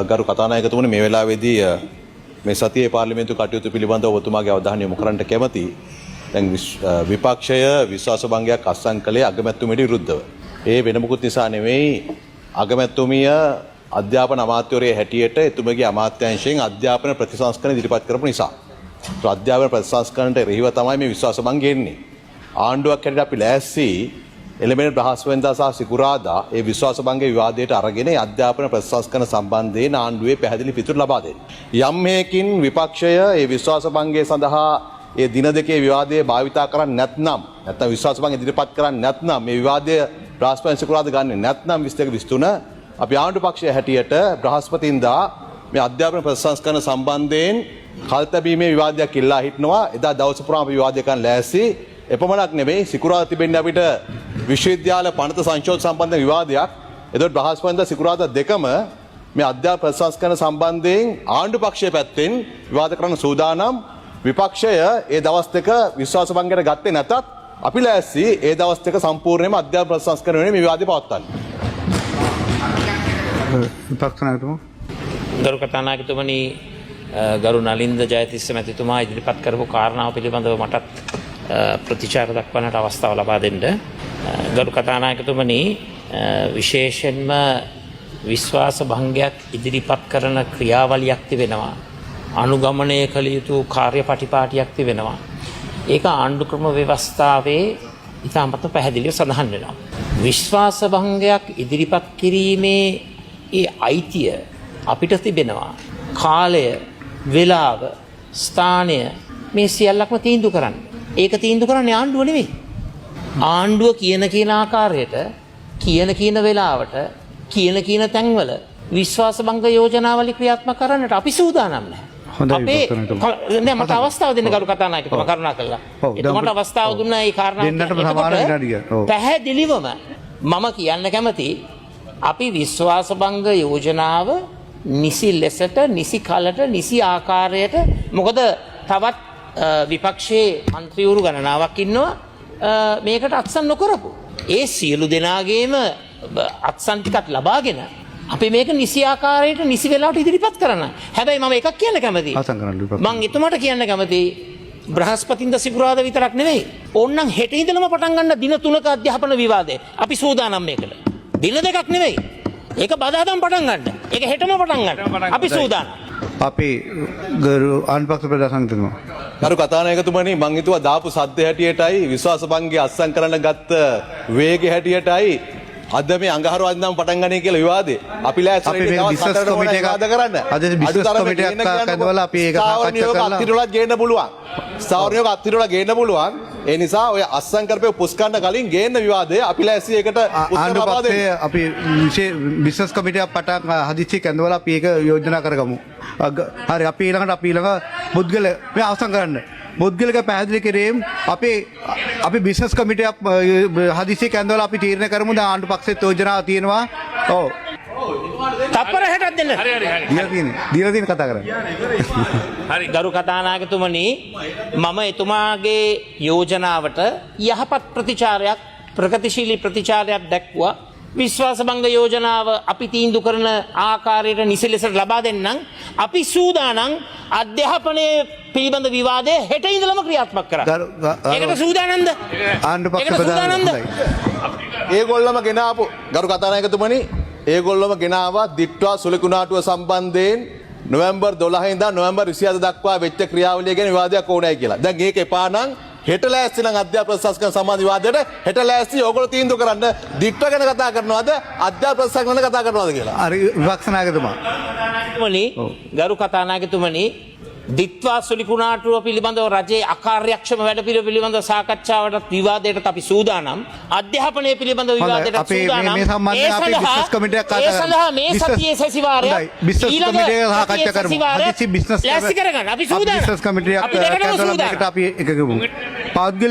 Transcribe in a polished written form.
ගරු කතානායකතුමනි මේ වෙලාවේදී මේ සතියේ පාර්ලිමේන්තු කටයුතු පිළිබඳව ඔබතුමාගේ අවධානය යොමු කරන්නට කැමැතියි. දැන් විපක්ෂය විශ්වාස භංගයක් අත්සන් කළේ අගමැතිතුමියට විරුද්ධව. ඒ වෙන මොකුත් නිසා නෙවෙයි අගමැතිතුමිය අධ්‍යාපන අමාත්‍යවරයා හැටියට එතුමගේ අමාත්‍යාංශයෙන් අධ්‍යාපන ප්‍රතිසංස්කරණ ඉදිරිපත් කරපු නිසා. අධ්‍යාපන ප්‍රතිසංස්කරණයට එරෙහිව තමයි මේ විශ්වාස භංගය එන්නේ. ආණ්ඩුවක් හැටියට අපි ලෑස්ති එළඹෙන බ්‍රහස්පතින්දා සහ සිකුරාදා ඒ විශ්වාස භංග විවාදයට අරගෙන අධ්‍යාපන ප්‍රතිසංස්කරණ සම්බන්ධයෙන් ආණ්ඩුවේ පැහැදිලි පිටුර ලබා දෙන්න. යම් හේකින් විපක්ෂය ඒ විශ්වාස භංගය සඳහා ඒ දින දෙකේ විවාදයේ භාවිතා කරන්නේ නැත්නම් විශ්වාස භංගය ඉදිරිපත් කරන්නේ නැත්නම් මේ විවාදය බ්‍රහස්පතින් සිකුරාදා ගන්නේ නැත්නම් 22 අපි ආණ්ඩු පක්ෂය හැටියට බ්‍රහස්පතින්දා මේ අධ්‍යාපන ප්‍රතිසංස්කරණ සම්බන්ධයෙන් කල්තැබීමේ විවාදයක් ඉල්ලා හිටනවා. එදා දවස පුරාම අපි විවාදය කරන්න ලෑස්ති. එපමණක් නෙමෙයි සිකුරාදා තිබෙන්නේ අපිට විශ්වවිද්‍යාල පනත සංශෝධන සම්බන්ධ විවාදයක්. එතකොට බ්‍රහස්පතින්දා සිකුරාදා දෙකම මේ අධ්‍යාපන ප්‍රතිසංස්කරණ සම්බන්ධයෙන් ආණ්ඩු පක්ෂයේ පැත්තෙන් විවාද කරන්න සූදානම්. විපක්ෂය ඒ දවස් දෙක විශ්වාස භංගයට ගත්තේ නැතත් අපි ලෑස්ති ඒ දවස් දෙක සම්පූර්ණයෙන්ම අධ්‍යාපන ප්‍රතිසංස්කරණ වෙනුවෙන් මේ විවාදය පවත්වන්න. විපක්ෂ නායකතුමා ගරු කතානායකතුමනි ගරු නලින්ද ජයතිස්ස මැතිතුමා ඉදිරිපත් කරපු කාරණාව පිළිබඳව මටත් ප්‍රතිචාර දක්වන්නට අවස්ථාව ලබා දෙන්න. ගරු කතානායකතුමනි විශේෂයෙන්ම විශ්වාස භංගයක් ඉදිරිපත් කරන ක්‍රියාවලියක් තිබෙනවා. අනුගමනය කළ යුතු කාර්යපටිපාටියක් තිබෙනවා. ඒක ආණ්ඩු ක්‍රම ව්‍යවස්ථාවේ ඉතාමත් පැහැදිලිව සඳහන් වෙනවා. විශ්වාස භංගයක් ඉදිරිපත් කිරීමේ ඒ අයිතිය අපිට තිබෙනවා. කාලය, වේලාව, ස්ථානය මේ සියල්ලක්ම තීන්දුව කරන්න. ඒක තීන්දුව කරන්නේ ආණ්ඩුව නෙවෙයි. ආණ්ඩුව කියන ආකාරයට කියන වෙලාවට කියන තැන්වල විශ්වාස භංග යෝජනාවලිය ක්‍රියාත්මක කරන්නට අපි සූදානම් නැහැ. අපේ නෑ මට අවස්ථාව දෙන්න ගරු කතානායකතුමා කරුණා කළා. එතුමාට අවස්ථාව දුන්නා ඒ කාරණා පැහැදිලිවම මම කියන්න කැමති අපි විශ්වාස භංග යෝජනාව නිසි ලෙසට නිසි කලට නිසි ආකාරයට මොකද තවත් විපක්ෂයේ මන්ත්‍රීවරු ගණනාවක් ඉන්නවා මේකට අත්සන් නොකරපු. ඒ සියලු දෙනාගේම අත්සන් ටිකක් ලබාගෙන අපි මේක නිසි ආකාරයට නිසි වෙලාවට ඉදිරිපත් කරන්න. හැබැයි මම එකක් කියන්න කැමතියි. මම එතුමාට කියන්න කැමතියි බ්‍රහස්පතින්දා සිකුරාදා විතරක් නෙවෙයි. ඕන්නම් හෙට ඉඳලම පටන් ගන්න දින 3ක අධ්‍යාපන විවාදේ. අපි සූදානම් මේකට. දින දෙකක් නෙවෙයි. ඒක බදාදම් පටන් ගන්න. ඒක හෙටම පටන් ගන්න. අපි සූදානම්. අපි ගරු ආණ්ඩුපක්ෂ ප්‍රධානතුමා ගරු කතානායකතුමනි මං හිතුවා දාපු සද්ද හැටියටයි විශ්වාස භංගය අත්සන් කරන්න ගත්ත වේගය හැටියටයි අද මේ අඟහරුවා දිනම පටන් ගන්නේ කියලා විවාදේ. අපි ලෑස්ති වෙන්නේ බිස්නස් කමිටු එකක් කරන්න. අද බිස්නස් කමිටු එකක් කැඳවලා අපි ඒක සාකච්ඡා කරලා අත්තිරලා ගේන්න පුළුවන්. සාවරණියක අත්තිරලා ගේන්න පුළුවන්. ඒ නිසා ඔය අත්සන් කරපේ පුස්කන්න කලින් ගේන්න විවාදේ අපි ලෑස්ති ඒකට උත්තර ලබා දෙන්න. අපි බිස්නස් කමිටුවක් පටන් හදිස්සි කැඳවලා අපි ඒක යෝජනා කරගමු. හරි අපි ඊළඟ පුද්ගල මේ අවසන් කරන්න. පුද්ගලික පැහැදිලි කිරීම අපි බිස්නස් කමිටුවක් හදිසි කැඳවලා අපි තීරණය කරමු. දැන් ආණ්ඩු පක්ෂයේ යෝජනාව තියෙනවා. ඔව්. තප්පර 60ක් දෙන්න. දීලා තියෙන කතා කරන්නේ. හරි ගරු කතානායකතුමනි මම එතුමාගේ යෝජනාවට යහපත් ප්‍රතිචාරයක් ප්‍රගතිශීලී ප්‍රතිචාරයක් දැක්වුවා. විශ්වාස භංග යෝජනාව අපි තීන්දුව කරන ආකාරයට නිසි ලෙස ලබා දෙන්නම්. අපි සූදානම් අධ්‍යාපනයේ පිළිබඳ විවාදයේ හෙට ඉඳලම ක්‍රියාත්මක කරන්න. ඒකට සූදානම්ද? ආණ්ඩු පක්ෂ ප්‍රධානමන්ත්‍රී ඒගොල්ලම ගෙනාවු ගරු කතානායකතුමනි ඒගොල්ලොම ගෙනාවා දිට්වා සුලකුණාටුව සම්බන්ධයෙන් නොවැම්බර් 12 ඉඳන් නොවැම්බර් 27 දක්වා වෙච්ච ක්‍රියාවලිය ගැන විවාදයක් ඕනෑ කියලා. දැන් ඒක එපා නම් හෙට ලෑස්ති නම් අධ්‍යාපන ප්‍රතිසංස්කරණ සම්බන්ධ විවාදයට හෙට ලෑස්ති ඕගොල්ලෝ තීන්දුව කරන්න දිට්වා ගැන කතා කරනවද අධ්‍යාපන ප්‍රතිසංස්කරණ ගැන කතා කරනවද කියලා. හරි විපක්ෂ නායකතුමා. ගරු කතානායකතුමනි දිත්වා සුලිකුණාටුව පිළිබඳව රජයේ අකාර්යක්ෂම වැඩපිළිවෙල පිළිබඳව සාකච්ඡාවටත් විවාදයටත් අපි සූදානම්. අධ්‍යාපනය පිළිබඳව විවාදයටත් සූදානම්. මේ සම්බන්ධයෙන් අපි බිස්නස් කමිටුවක් ඒ සඳහා මේ සතියේ සැසිවාරය බිස්නස් කමිටුව සාකච්ඡා කරමු. හදිසි බිස්නස් ලෑස්ති කරගන්න අපි සූදානම්. බිස්නස් කමිටුවක් අපි දෙකටම සූදානම්. අපි එකගමු. පෞද්ගලික